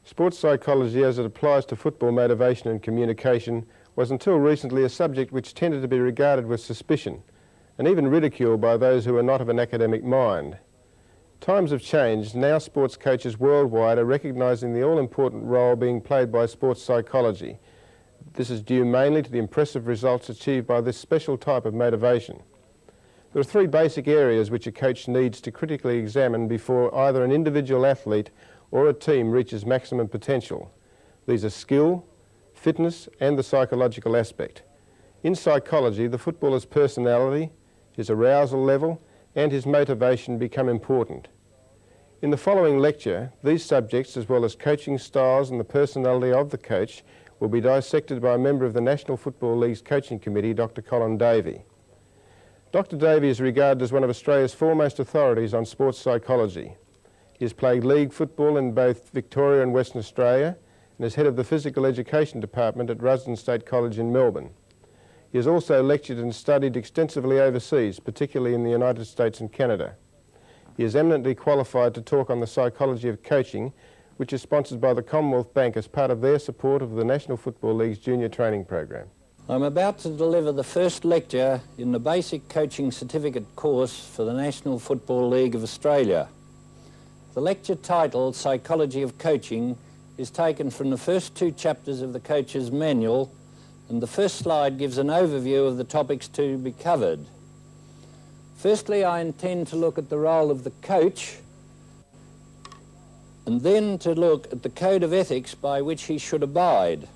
Sports psychology as it applies to football motivation and communication was until recently a subject which tended to be regarded with suspicion and even ridiculed by those who were not of an academic mind. Times have changed. Now sports coaches worldwide are recognising the all-important role being played by sports psychology. This is due mainly to the impressive results achieved by this special type of motivation. There are three basic areas which a coach needs to critically examine before either an individual athlete or a team reaches maximum potential. These are skill, fitness and the psychological aspect. In psychology, the footballer's personality, his arousal level and his motivation become important. In the following lecture, these subjects, as well as coaching styles and the personality of the coach, will be dissected by a member of the National Football League's coaching committee, Dr. Colin Davey. Dr. Davey is regarded as one of Australia's foremost authorities on sports psychology. He has played league football in both Victoria and Western Australia and is head of the Physical Education Department at Rusden State College in Melbourne. He has also lectured and studied extensively overseas, particularly in the United States and Canada. He is eminently qualified to talk on the psychology of coaching, which is sponsored by the Commonwealth Bank as part of their support of the National Football League's junior training program. I'm about to deliver the first lecture in the Basic Coaching Certificate course for the National Football League of Australia. The lecture titled Psychology of Coaching is taken from the first two chapters of the Coach's Manual, and the first slide gives an overview of the topics to be covered. Firstly, I intend to look at the role of the coach, and then to look at the code of ethics by which he should abide,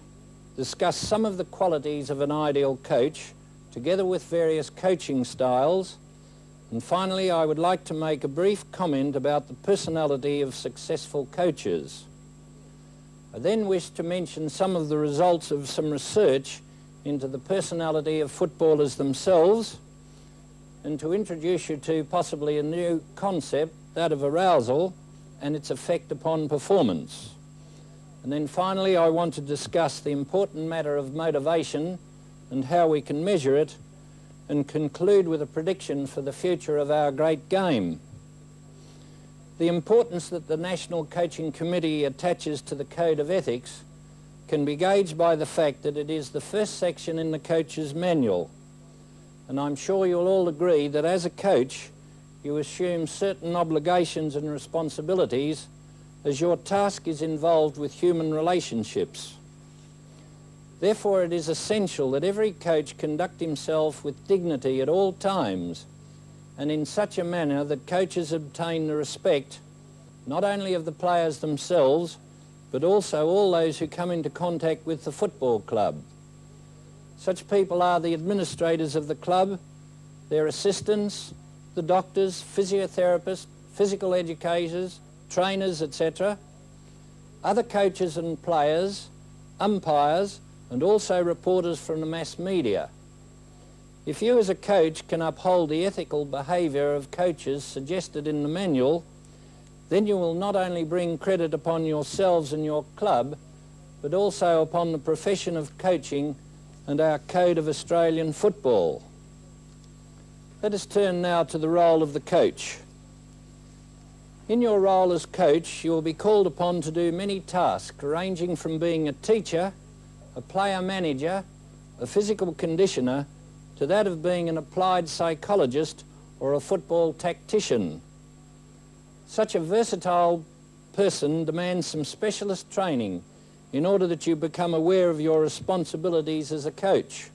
discuss some of the qualities of an ideal coach, together with various coaching styles, and finally I would like to make a brief comment about the personality of successful coaches. I then wish to mention some of the results of some research into the personality of footballers themselves, and to introduce you to possibly a new concept, that of arousal, and its effect upon performance. And then finally I want to discuss the important matter of motivation and how we can measure it, and conclude with a prediction for the future of our great game. The importance that the National Coaching Committee attaches to the Code of Ethics can be gauged by the fact that it is the first section in the Coach's Manual. And I'm sure you'll all agree that as a coach, you assume certain obligations and responsibilities as your task is involved with human relationships. Therefore, it is essential that every coach conduct himself with dignity at all times, and in such a manner that coaches obtain the respect not only of the players themselves, but also all those who come into contact with the football club. Such people are the administrators of the club, their assistants, the doctors, physiotherapists, physical educators, trainers, etc., other coaches and players, umpires, and also reporters from the mass media. If you as a coach can uphold the ethical behaviour of coaches suggested in the manual, then you will not only bring credit upon yourselves and your club, but also upon the profession of coaching and our code of Australian football. Let us turn now to the role of the coach. In your role as coach, you will be called upon to do many tasks, ranging from being a teacher, a player manager, a physical conditioner, to that of being an applied psychologist or a football tactician. Such a versatile person demands some specialist training in order that you become aware of your responsibilities as a coach.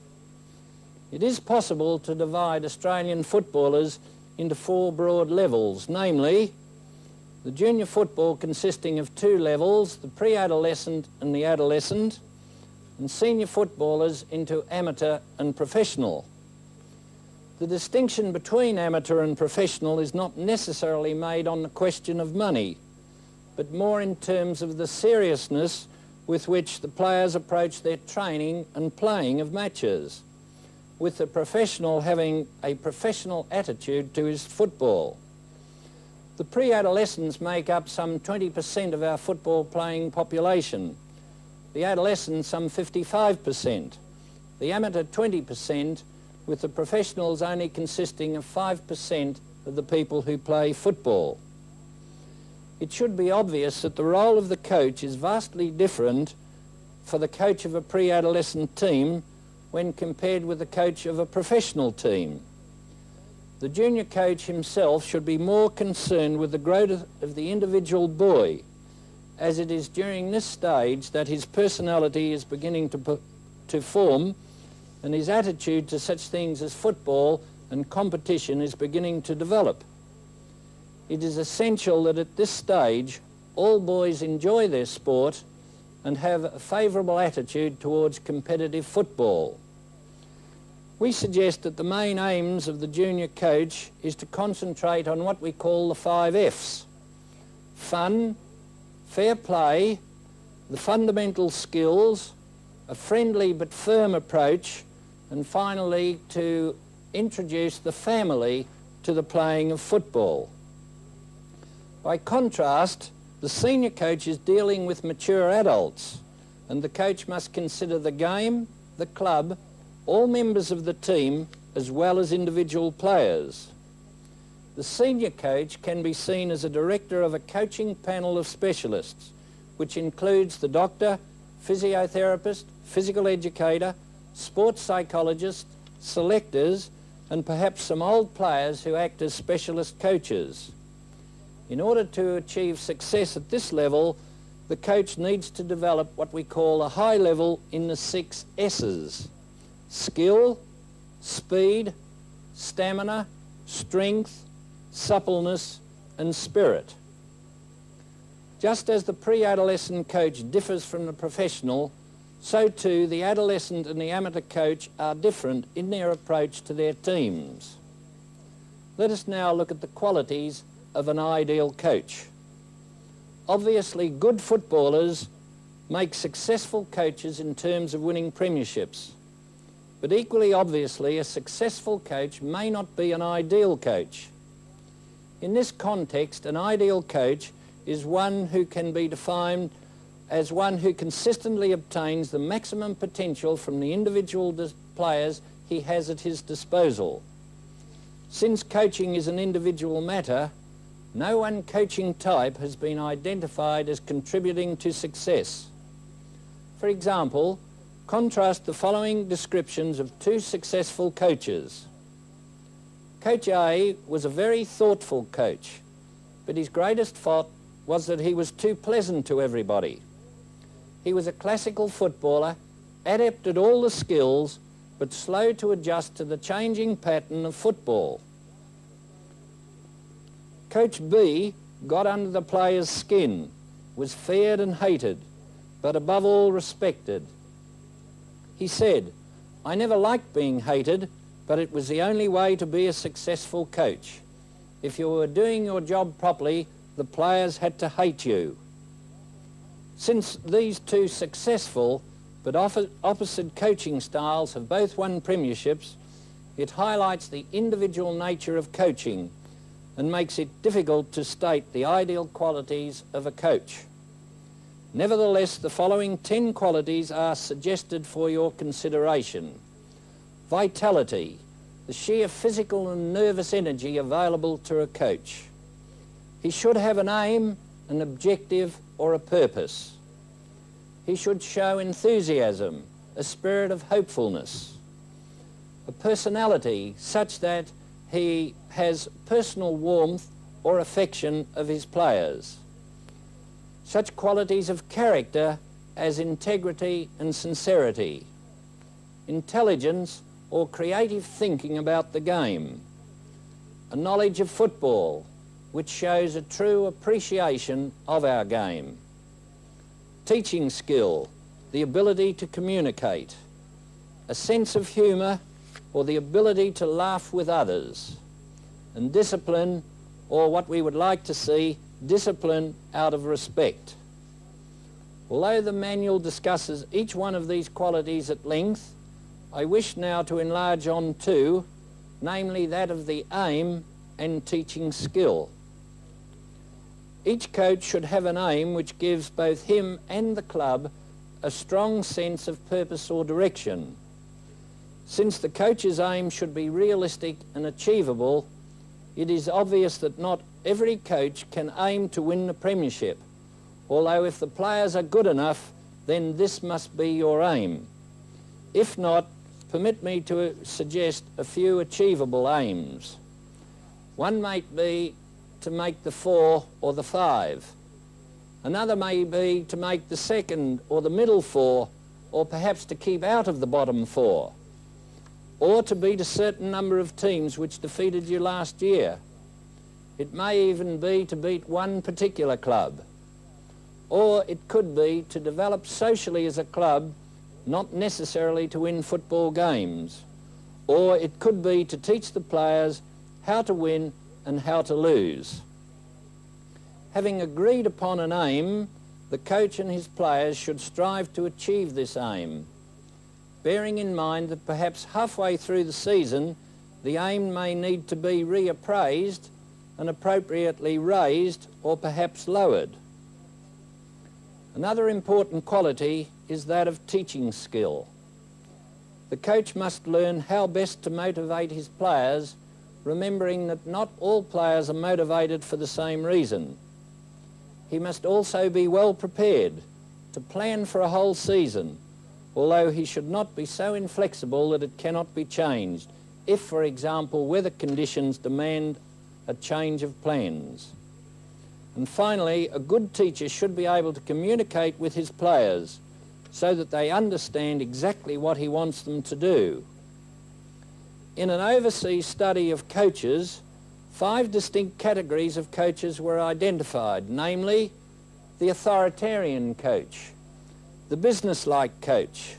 It is possible to divide Australian footballers into four broad levels, namely the junior football consisting of two levels, the pre-adolescent and the adolescent, and senior footballers into amateur and professional. The distinction between amateur and professional is not necessarily made on the question of money, but more in terms of the seriousness with which the players approach their training and playing of matches, with the professional having a professional attitude to his football. The pre-adolescents make up some 20% of our football playing population, the adolescents some 55%, the amateur 20%, with the professionals only consisting of 5% of the people who play football. it should be obvious that the role of the coach is vastly different for the coach of a pre-adolescent team when compared with the coach of a professional team. The junior coach himself should be more concerned with the growth of the individual boy, as it is during this stage that his personality is beginning to form and his attitude to such things as football and competition is beginning to develop. It is essential that at this stage all boys enjoy their sport and have a favourable attitude towards competitive football. We suggest that the main aims of the junior coach is to concentrate on what we call the 5 Fs: fun, fair play, the fundamental skills, a friendly but firm approach, and finally to introduce the family to the playing of football. By contrast, the senior coach is dealing with mature adults, and the coach must consider the game, the club, all members of the team, as well as individual players. The senior coach can be seen as a director of a coaching panel of specialists, which includes the doctor, physiotherapist, physical educator, sports psychologist, selectors, and perhaps some old players who act as specialist coaches. In order to achieve success at this level, the coach needs to develop what we call a high level in the 6 S's: skill, speed, stamina, strength, suppleness, and spirit. Just as the pre-adolescent coach differs from the professional, so too the adolescent and the amateur coach are different in their approach to their teams. Let us now look at the qualities of an ideal coach. Obviously, good footballers make successful coaches in terms of winning premierships. But equally obviously, a successful coach may not be an ideal coach. In this context, an ideal coach is one who can be defined as one who consistently obtains the maximum potential from the individual players he has at his disposal. Since coaching is an individual matter, no one coaching type has been identified as contributing to success. For example, contrast the following descriptions of 2 successful coaches. Coach A was a very thoughtful coach, but his greatest fault was that he was too pleasant to everybody. He was a classical footballer, adept at all the skills, but slow to adjust to the changing pattern of football. Coach B got under the players' skin, was feared and hated, but above all respected. He said, "I never liked being hated, but it was the only way to be a successful coach. If you were doing your job properly, the players had to hate you." Since these 2 successful but opposite coaching styles have both won premierships, it highlights the individual nature of coaching and makes it difficult to state the ideal qualities of a coach. Nevertheless, the following 10 qualities are suggested for your consideration. Vitality, the sheer physical and nervous energy available to a coach. He should have an aim, an objective, or a purpose. He should show enthusiasm, a spirit of hopefulness. A personality such that he has personal warmth or affection of his players. Such qualities of character as integrity and sincerity. Intelligence or creative thinking about the game. A knowledge of football, which shows a true appreciation of our game. Teaching skill, the ability to communicate. A sense of humour or the ability to laugh with others. And discipline, or what we would like to see, discipline out of respect. Although the manual discusses each one of these qualities at length, I wish now to enlarge on 2, namely that of the aim and teaching skill. Each coach should have an aim which gives both him and the club a strong sense of purpose or direction. Since the coach's aim should be realistic and achievable, it is obvious that not every coach can aim to win the premiership, although if the players are good enough, then this must be your aim. If not, permit me to suggest a few achievable aims. One might be to make the 4 or the 5. Another may be to make the second or the middle 4, or perhaps to keep out of the bottom 4, or to beat a certain number of teams which defeated you last year. It may even be to beat one particular club, or it could be to develop socially as a club, not necessarily to win football games, or it could be to teach the players how to win and how to lose. Having agreed upon an aim, the coach and his players should strive to achieve this aim, bearing in mind that perhaps halfway through the season, the aim may need to be reappraised and appropriately raised or perhaps lowered. Another important quality is that of teaching skill. The coach must learn how best to motivate his players, remembering that not all players are motivated for the same reason. He must also be well prepared to plan for a whole season, although he should not be so inflexible that it cannot be changed, if, for example, weather conditions demand a change of plans. And finally, a good teacher should be able to communicate with his players so that they understand exactly what he wants them to do. In an overseas study of coaches, 5 distinct categories of coaches were identified, namely the authoritarian coach, the business-like coach,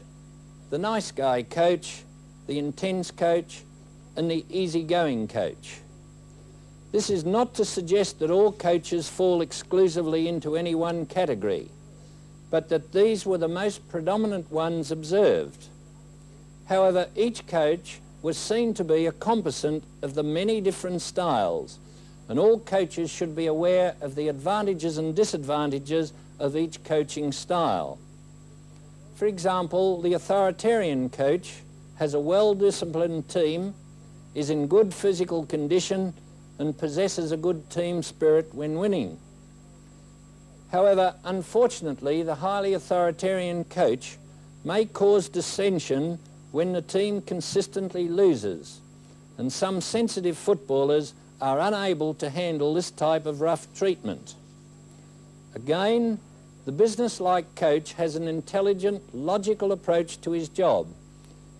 the nice guy coach, the intense coach, and the easygoing coach. This is not to suggest that all coaches fall exclusively into any one category, but that these were the most predominant ones observed. However, each coach was seen to be a composite of the many different styles, and all coaches should be aware of the advantages and disadvantages of each coaching style. For example, the authoritarian coach has a well-disciplined team, is in good physical condition, and possesses a good team spirit when winning. However, unfortunately, the highly authoritarian coach may cause dissension when the team consistently loses, and some sensitive footballers are unable to handle this type of rough treatment. Again, the business-like coach has an intelligent, logical approach to his job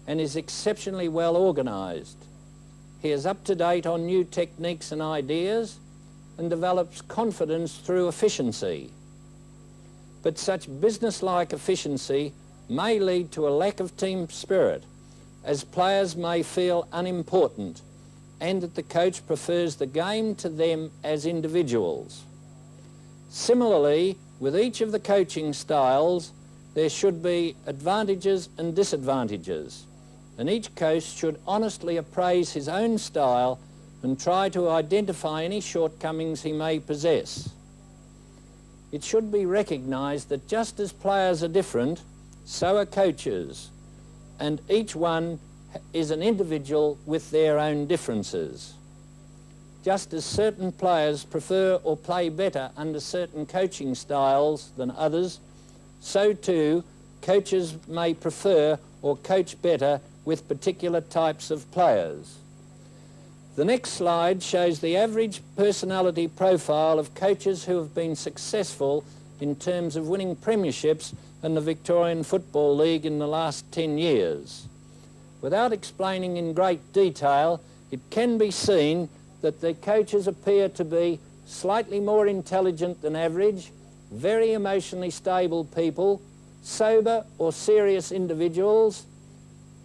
and is exceptionally well organised. He is up to date on new techniques and ideas and develops confidence through efficiency. But such business-like efficiency may lead to a lack of team spirit, as players may feel unimportant and that the coach prefers the game to them as individuals. Similarly, with each of the coaching styles, there should be advantages and disadvantages, and each coach should honestly appraise his own style and try to identify any shortcomings he may possess. It should be recognised that just as players are different, so are coaches, and each one is an individual with their own differences. Just as certain players prefer or play better under certain coaching styles than others, so too coaches may prefer or coach better with particular types of players. The next slide shows the average personality profile of coaches who have been successful in terms of winning premierships in the Victorian Football League in the last 10 years. Without explaining in great detail, it can be seen that the coaches appear to be slightly more intelligent than average, very emotionally stable people, sober or serious individuals,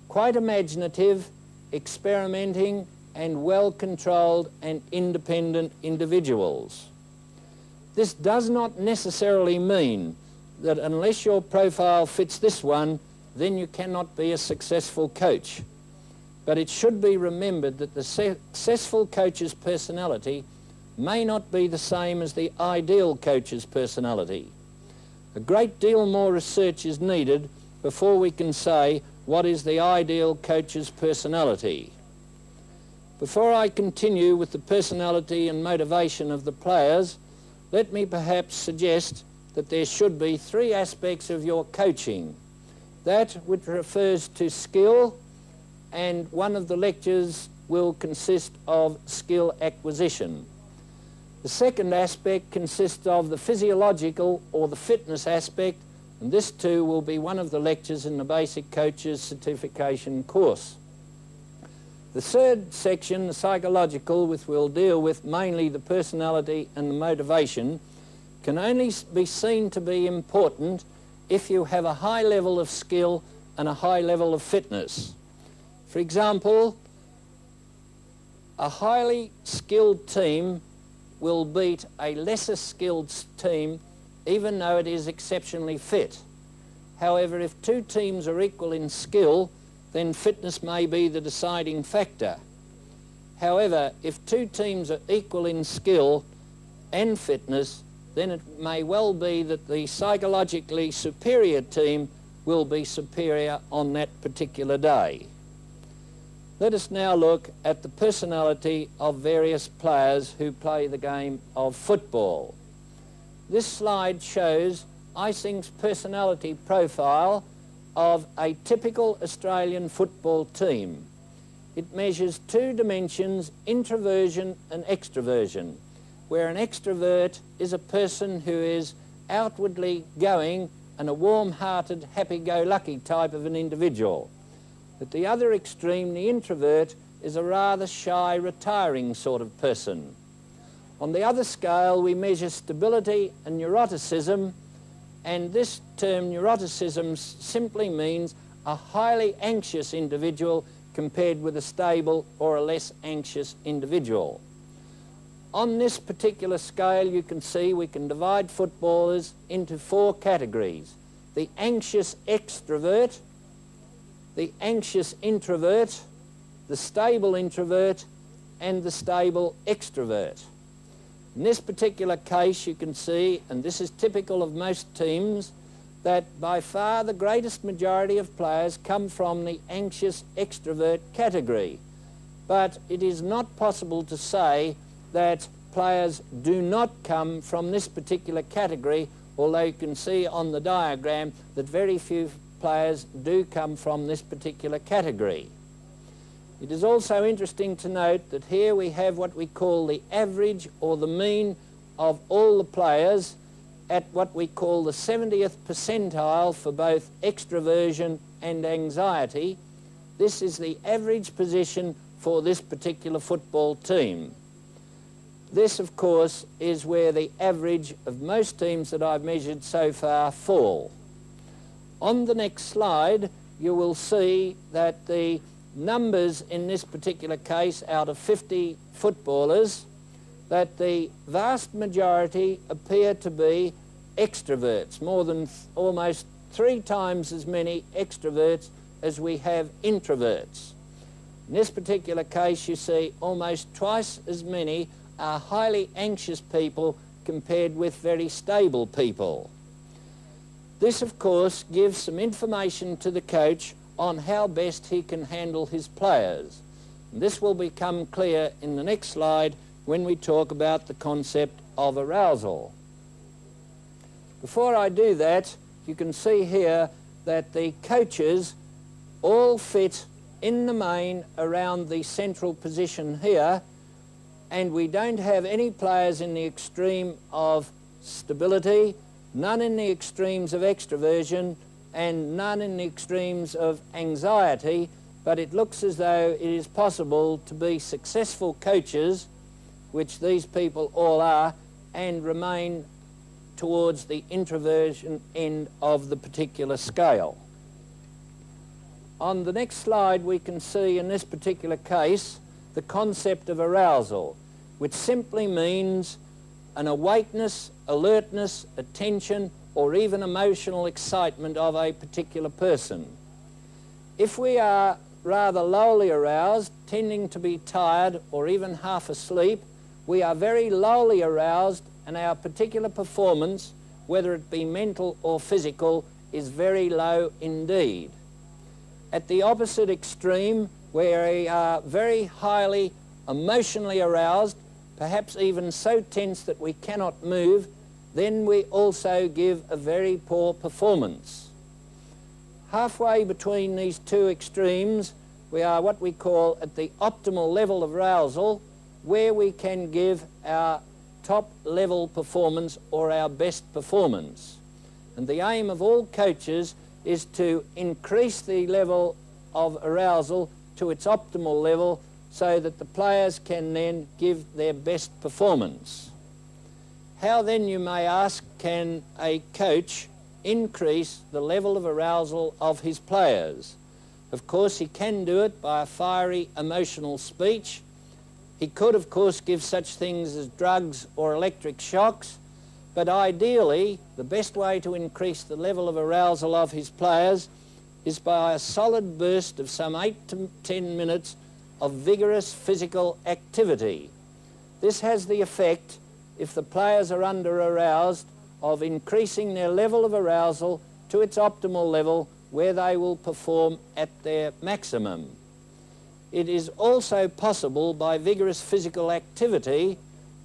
quite imaginative, experimenting, and well-controlled and independent individuals. This does not necessarily mean that unless your profile fits this one, then you cannot be a successful coach. But it should be remembered that the successful coach's personality may not be the same as the ideal coach's personality. A great deal more research is needed before we can say what is the ideal coach's personality. Before I continue with the personality and motivation of the players, let me perhaps suggest that there should be three aspects of your coaching. That which refers to skill, and one of the lectures will consist of skill acquisition. The second aspect consists of the physiological or the fitness aspect, and this too will be one of the lectures in the Basic Coaches Certification course. The third section, the psychological, which we'll deal with mainly the personality and the motivation, can only be seen to be important if you have a high level of skill and a high level of fitness. For example, a highly skilled team will beat a lesser skilled team even though it is exceptionally fit. However, if two teams are equal in skill, then fitness may be the deciding factor. However, if two teams are equal in skill and fitness, then it may well be that the psychologically superior team will be superior on that particular day. Let us now look at the personality of various players who play the game of football. This slide shows Ising's personality profile of a typical Australian football team. It measures two dimensions, introversion and extroversion, where an extrovert is a person who is outwardly going and a warm-hearted, happy-go-lucky type of an individual. At the other extreme, the introvert is a rather shy, retiring sort of person. On the other scale, we measure stability and neuroticism, and this term neuroticism simply means a highly anxious individual compared with a stable or a less anxious individual. On this particular scale, you can see we can divide footballers into four categories: the anxious extrovert, the anxious introvert, the stable introvert, and the stable extrovert. In this particular case, you can see, and this is typical of most teams, that by far the greatest majority of players come from the anxious extrovert category. But it is not possible to say that players do not come from this particular category, although you can see on the diagram that very few players do come from this particular category. It is also interesting to note that here we have what we call the average or the mean of all the players at what we call the 70th percentile for both extroversion and anxiety. This is the average position for this particular football team. This, of course, is where the average of most teams that I've measured so far fall. On the next slide, you will see that the numbers in this particular case, out of 50 footballers, that the vast majority appear to be extroverts, more than almost 3 times as many extroverts as we have introverts. In this particular case, you see almost twice as many are highly anxious people compared with very stable people. This, of course, gives some information to the coach on how best he can handle his players. And this will become clear in the next slide when we talk about the concept of arousal. Before I do that, you can see here that the coaches all fit in the main around the central position here, and we don't have any players in the extreme of stability, none in the extremes of extroversion, and none in the extremes of anxiety, but it looks as though it is possible to be successful coaches, which these people all are, and remain towards the introversion end of the particular scale. On the next slide, we can see in this particular case the concept of arousal, which simply means an awakeness, alertness, attention, or even emotional excitement of a particular person. If we are rather lowly aroused, tending to be tired or even half asleep, we are very lowly aroused, and our particular performance, whether it be mental or physical, is very low indeed. At the opposite extreme, where we are very highly emotionally aroused, perhaps even so tense that we cannot move, then we also give a very poor performance. Halfway between these two extremes, we are what we call at the optimal level of arousal, where we can give our top level performance or our best performance. And the aim of all coaches is to increase the level of arousal to its optimal level so that the players can then give their best performance. How then, you may ask, can a coach increase the level of arousal of his players? Of course, he can do it by a fiery emotional speech. He could, of course, give such things as drugs or electric shocks, but ideally, the best way to increase the level of arousal of his players is by a solid burst of some 8 to 10 minutes of vigorous physical activity. This has the effect, if the players are under-aroused, of increasing their level of arousal to its optimal level where they will perform at their maximum. It is also possible by vigorous physical activity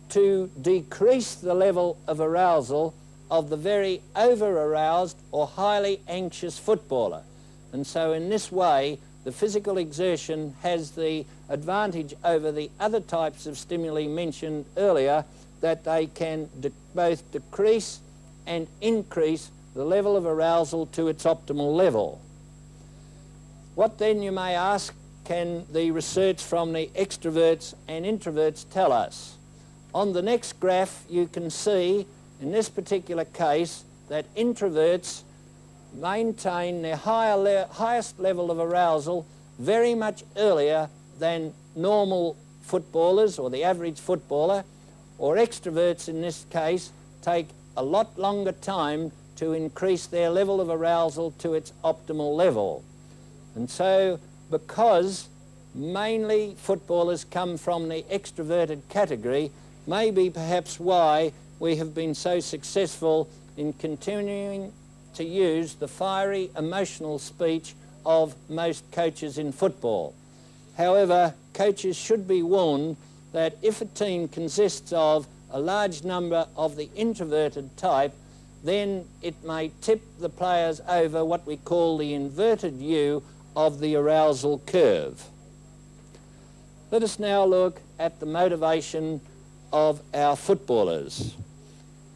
to decrease the level of arousal of the very over-aroused or highly anxious footballer. And so in this way, the physical exertion has the advantage over the other types of stimuli mentioned earlier, that they can both decrease and increase the level of arousal to its optimal level. What then, you may ask, can the research from the extroverts and introverts tell us? On the next graph, you can see, in this particular case, that introverts maintain their highest level of arousal very much earlier than normal footballers or the average footballer, or extroverts in this case take a lot longer time to increase their level of arousal to its optimal level. And so, because mainly footballers come from the extroverted category, may be perhaps why we have been so successful in continuing to use the fiery emotional speech of most coaches in football. However, coaches should be warned that if a team consists of a large number of the introverted type, then it may tip the players over what we call the inverted U of the arousal curve. Let us now look at the motivation of our footballers.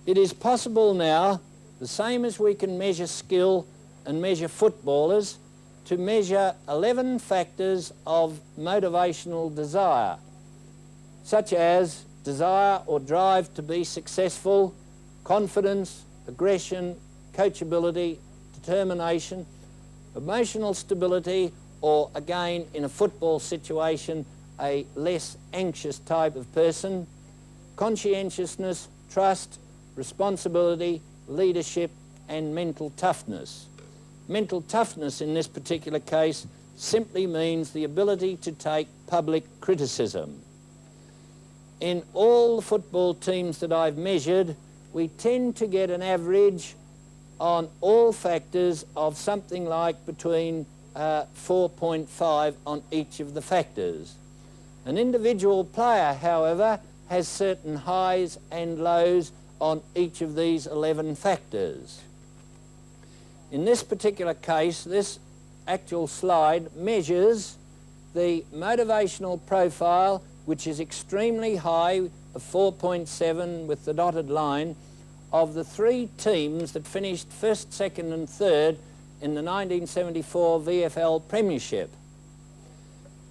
It is possible now, the same as we can measure skill and measure footballers, to measure 11 factors of motivational desire, such as desire or drive to be successful, confidence, aggression, coachability, determination, emotional stability, or again, in a football situation, a less anxious type of person, conscientiousness, trust, responsibility, leadership, and mental toughness. Mental toughness in this particular case simply means the ability to take public criticism. In all the football teams that I've measured, we tend to get an average on all factors of something like between 4.5 on each of the factors. An individual player, however, has certain highs and lows on each of these 11 factors. In this particular case, this actual slide measures the motivational profile, which is extremely high, of 4.7 with the dotted line, of the 3 teams that finished first, second and third in the 1974 VFL Premiership.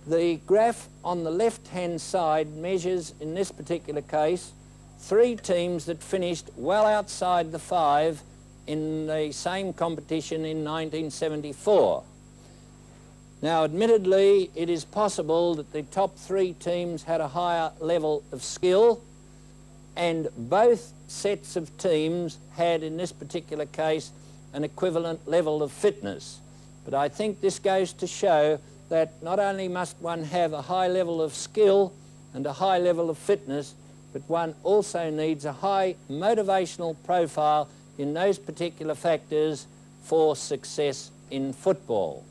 The graph on the left-hand side measures, in this particular case, 3 teams that finished well outside the 5 in the same competition in 1974. Now, admittedly, it is possible that the top 3 teams had a higher level of skill, and both sets of teams had, in this particular case, an equivalent level of fitness. But I think this goes to show that not only must one have a high level of skill and a high level of fitness, but one also needs a high motivational profile in those particular factors for success in football.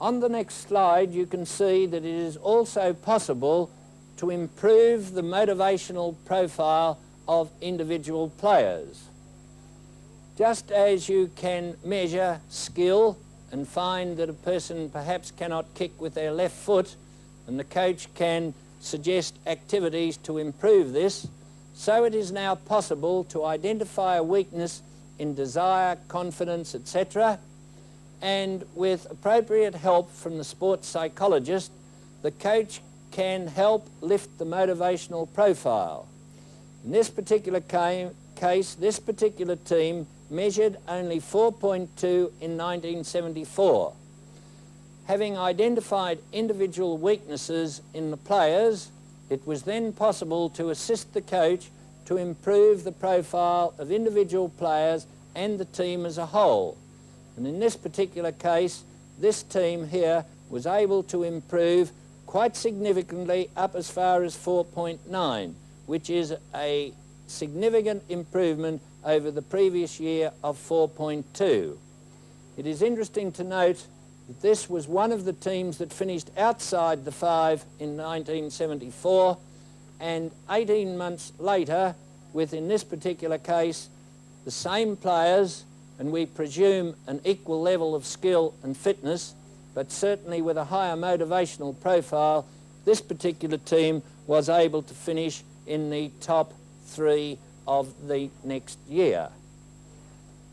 On the next slide, you can see that it is also possible to improve the motivational profile of individual players. Just as you can measure skill and find that a person perhaps cannot kick with their left foot, and the coach can suggest activities to improve this, so it is now possible to identify a weakness in desire, confidence, etc., and with appropriate help from the sports psychologist, the coach can help lift the motivational profile. In this particular case, this particular team measured only 4.2 in 1974. Having identified individual weaknesses in the players, it was then possible to assist the coach to improve the profile of individual players and the team as a whole. And in this particular case, this team here was able to improve quite significantly up as far as 4.9, which is a significant improvement over the previous year of 4.2. It is interesting to note that this was one of the teams that finished outside the 5 in 1974, and 18 months later, with, in this particular case, the same players, and we presume an equal level of skill and fitness, but certainly with a higher motivational profile, this particular team was able to finish in the top 3 of the next year.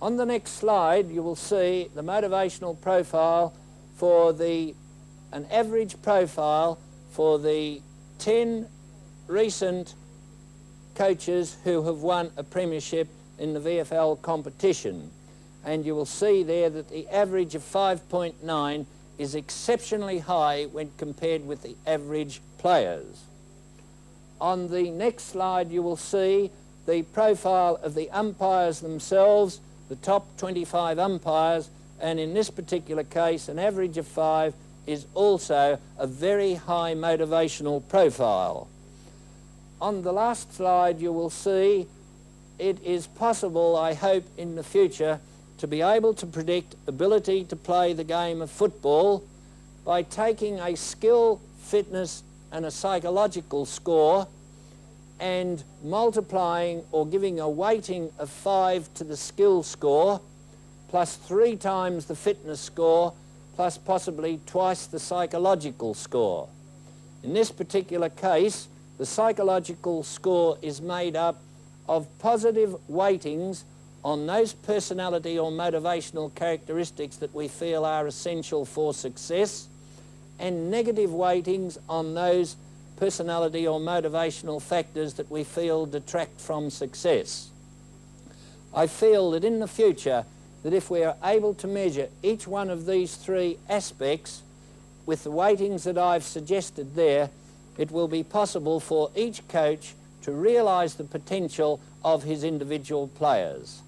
On the next slide, you will see the motivational profile for an average profile for the 10 recent coaches who have won a premiership in the VFL competition. And you will see there that the average of 5.9 is exceptionally high when compared with the average players. On the next slide, you will see the profile of the umpires themselves, the top 25 umpires, and in this particular case, an average of 5 is also a very high motivational profile. On the last slide, you will see it is possible, I hope, in the future, to be able to predict ability to play the game of football by taking a skill, fitness, and a psychological score and multiplying or giving a weighting of 5 to the skill score, plus 3 times the fitness score, plus possibly twice the psychological score. In this particular case, the psychological score is made up of positive weightings on those personality or motivational characteristics that we feel are essential for success, and negative weightings on those personality or motivational factors that we feel detract from success. I feel that in the future, that if we are able to measure each one of these 3 aspects with the weightings that I've suggested there, it will be possible for each coach to realise the potential of his individual players.